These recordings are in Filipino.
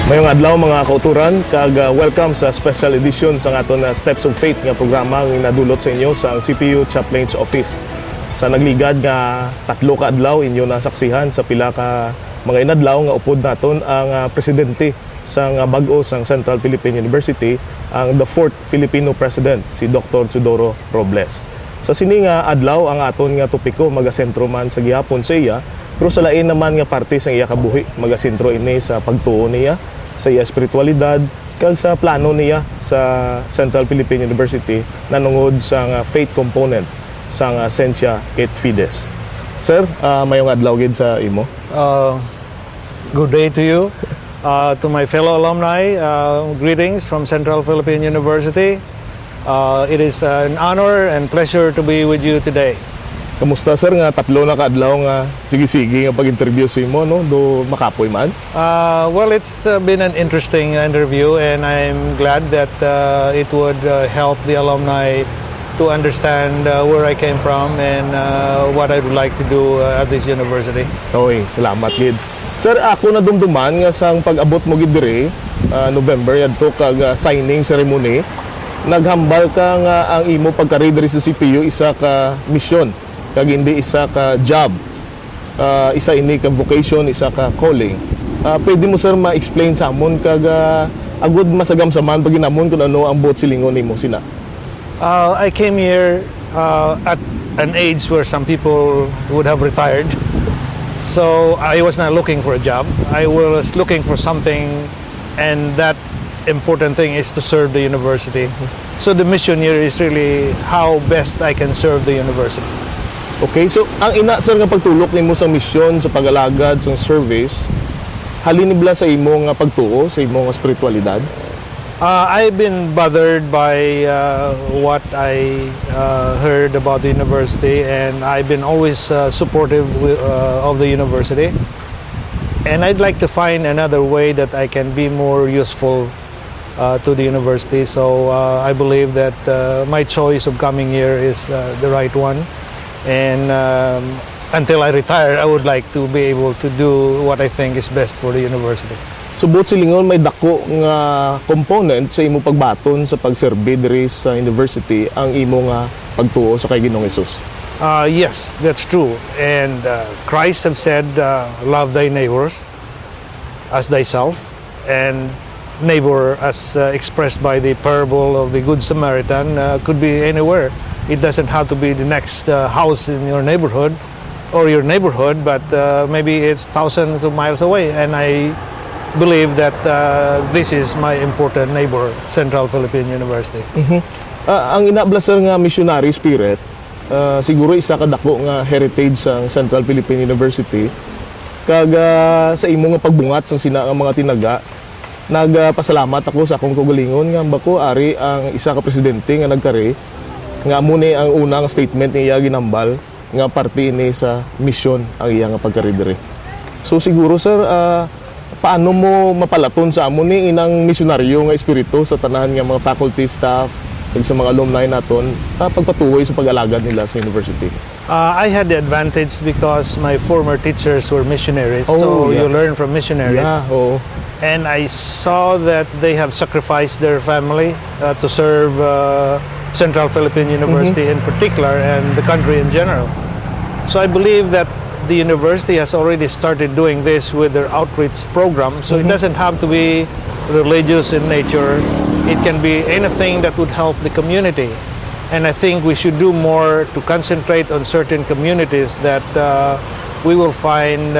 Mayong adlaw mga kauturan, kag welcome sa special edition sa aton Steps of Faith nga programa nga nadulot sa inyo sa CPU Chaplain's Office. Sa nagligad nga 3 ka adlaw inyo nasaksihan sa pila ka mga inadlaw nga upod naton ang presidente sa bag-o sang Central Philippine University, ang the 4th Filipino President, si Dr. Teodoro Robles. Sa sini nga adlaw ang aton nga topiko magasentro man sa gihapon sa iya, pero sa lain naman nga parte sa iya kabuhi magasentro ini sa pagtuo niya sa iya espiritualidad kag sa plano niya sa Central Philippine University nanungod sa faith component sa Scientia et Fides. Sir, mayong adlaw gid sa imo. Good day to you. To my fellow alumni, greetings from Central Philippine University. It is an honor and pleasure to be with you today. Kamusta sir nga 3 na ka adlaw nga sige-sige nga pag-interview sa imo no do makapoy man? Well, it's been an interesting interview, and I'm glad that it would help the alumni to understand where I came from and what I would like to do at this university. Okay, salamat gid. Sir, ako na dumduman nga sang pag-abot mo gid diri November yadto kag signing ceremony, naghambal ka nga ang imo pagka-read diri sa CPU isa ka mission kag hindi isa ka job. Isa ini ka vocation, isa ka calling. Pwede mo sir ma-explain sa amon kag agud masagam sa man pag ginamon kung ano ang buot silingon nimo sina? I came here at an age where some people would have retired. So I was not looking for a job. I was looking for something, and that important thing is to serve the university. So the mission here is really how best I can serve the university. Okay, so ang ina sir nga pagtulok nimo sa mission sa pag-alagad sa service halin nibla sa imo nga pagtuo sa imo nga spiritualidad? I've been bothered by what I heard about the university, and I've been always supportive of the university. And I'd like to find another way that I can be more useful to the university. So I believe that my choice of coming here is the right one. And until I retire, I would like to be able to do what I think is best for the university. So buot silingon may dako nga component sa imo pagbaton sa pagserbi diri sa university ang imo nga pagtuo sa kay Ginoong Hesus. Yes, that's true. And Christ have said, love thy neighbors as thyself. And neighbor, as expressed by the parable of the Good Samaritan, could be anywhere. It doesn't have to be the next house in your neighborhood or your neighborhood, but maybe it's thousands of miles away. And I believe that this is my important neighbor, Central Philippine University. Ang inablaser nga missionary spirit, siguro isa ka dako nga heritage sa Central Philippine University. Kag sa imo nga pagbungat sa sina nga mga tinaga, nagpasalamat ako sa akong kaugalingon nga bako ari ang isa ka presidente nga nagkari nga amo ni ang unang statement niya ginambal nga parte ini sa mission ang iya nga pagkari diri. So siguro sir, paano mo mapalaton sa amo ni inang misyonaryo nga espiritu sa tanan nga mga faculty staff ug sa mga alumni naton pagpatuloy sa pag-alagad nila sa university? I had the advantage because my former teachers were missionaries. So you learn from missionaries. Yeah, And I saw that they have sacrificed their family to serve Central Philippine University in particular, and the country in general. So I believe that the university has already started doing this with their outreach program. So it doesn't have to be religious in nature. It can be anything that would help the community. And I think we should do more to concentrate on certain communities that we will find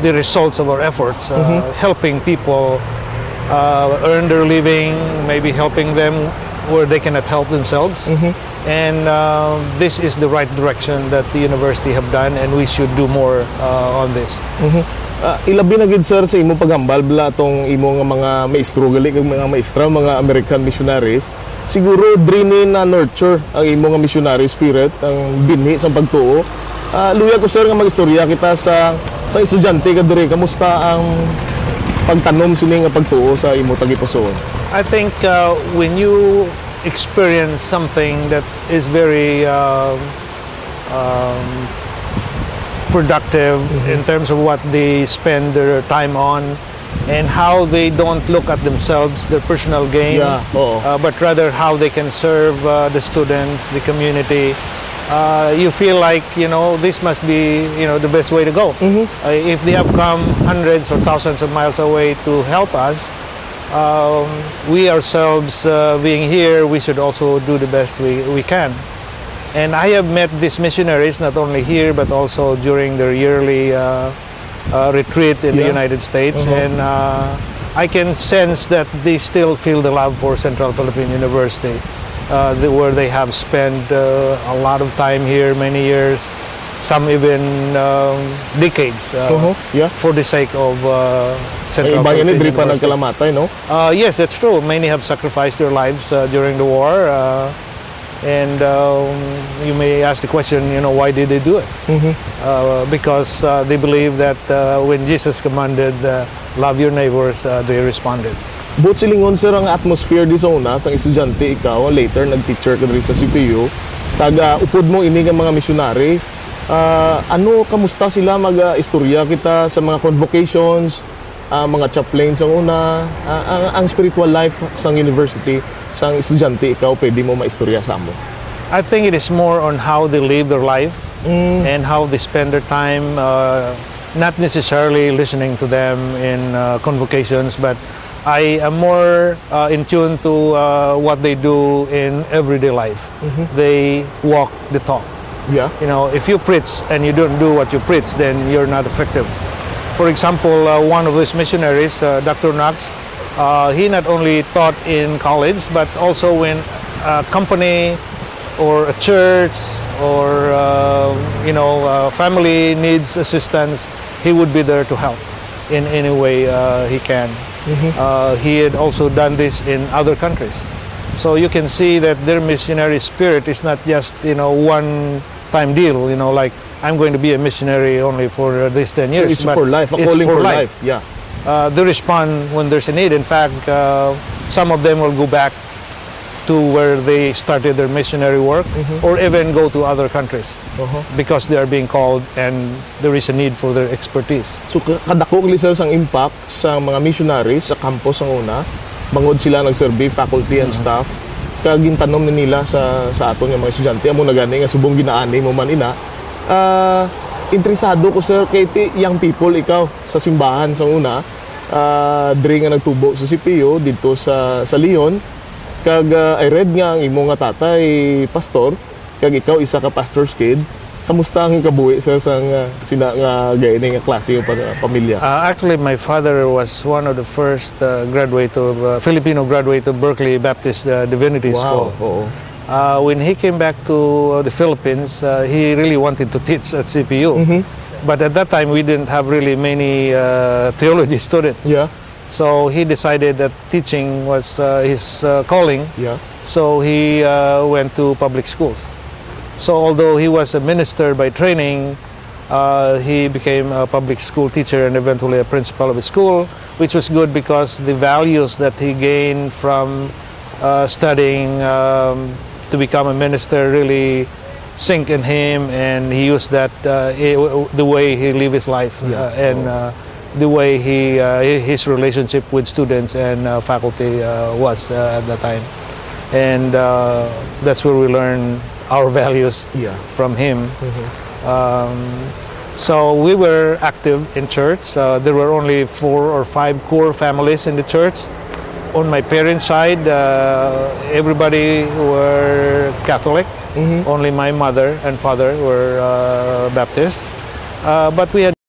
the results of our efforts, helping people earn their living, maybe helping them where they cannot help themselves. And this is the right direction that the university have done, and we should do more on this. Ilabi na gid sir sa imo paghambal bla tong imo nga mga maestro gali kag mga maestra, mga American missionaries. Siguro drini na nurture ang imo nga missionary spirit, ang binhi sa pagtuo. Luya ko sir nga magistorya kita sa estudyante ka diri, kamusta ang pagtanom sini nga pagtuo sa imo tagipusoon? I think when you experience something that is very productive in terms of what they spend their time on, and how they don't look at themselves, their personal gain, Yeah, oo. but rather how they can serve the students, the community. You feel like, this must be, the best way to go. If they have come hundreds or thousands of miles away to help us, we ourselves being here, we should also do the best we can. And I have met these missionaries not only here but also during their yearly retreat in the Yeah. United States, and I can sense that they still feel the love for Central Philippine University, where they have spent a lot of time here, many years, some even decades, Yeah. for the sake of Ay, Central iba yan, Philippine diri pa University. nagkalamatay, no? Yes, that's true. Many have sacrificed their lives during the war. And you may ask the question, why did they do it? Because they believe that when Jesus commanded, love your neighbors, they responded. But silingon sir ang atmosphere di sa una sang estudyante ikaw later nag-teacher ka diri sa CPU taga upod mo ini nga mga missionary kamusta sila mag-istorya kita sa mga convocations mga chaplains ang una ang spiritual life sang university sang estudyante ikaw pwede mo maistorya sa amo. I think it is more on how they live their life and how they spend their time, not necessarily listening to them in convocations, but I am more in tune to what they do in everyday life. They walk the talk. Yeah. If you preach and you don't do what you preach, then you're not effective. For example, one of these missionaries, Dr. Knox, he not only taught in college, but also when a company or a church or family needs assistance, he would be there to help in any way he can. He had also done this in other countries. So you can see that their missionary spirit is not just one-time deal, like I'm going to be a missionary only for these 10 So years. it's but for life, a it's calling for life. Yeah. They respond when there's a need. In fact, some of them will go back to where they started their missionary work, or even go to other countries because they are being called and there is a need for their expertise. So kadako kali sir sang impact sa mga missionaries sa campus ang una, bangod sila nagsurvey faculty and staff, kag gintanom ni nila sa aton nga mga estudyante amo na gani nga subong ginaani mo man ina. Interesado ko sir kay ti young people ikaw sa simbahan sa una, diri nga nagtubo sa CPU dito sa Leon, kag I read nga ang imo nga tatay pastor, kag ikaw isa ka pastor's kid. Kamusta ang kabuhi sir sang sina nga gaini nga klase yung pamilya? Actually, my father was one of the first Filipino graduate of Berkeley Baptist Divinity School. Oo. When he came back to the Philippines, he really wanted to teach at CPU. But at that time, we didn't have really many theology students. Yeah. So he decided that teaching was his calling. Yeah. So he went to public schools. So although he was a minister by training, he became a public school teacher and eventually a principal of a school, which was good because the values that he gained from studying to become a minister really sink in him, and he used that the way he lived his life and the way his relationship with students and faculty was at that time. And that's where we learn our values from him. So we were active in church. There were only 4 or 5 core families in the church. On my parents' side, everybody were Catholic. Only my mother and father were Baptist. But we had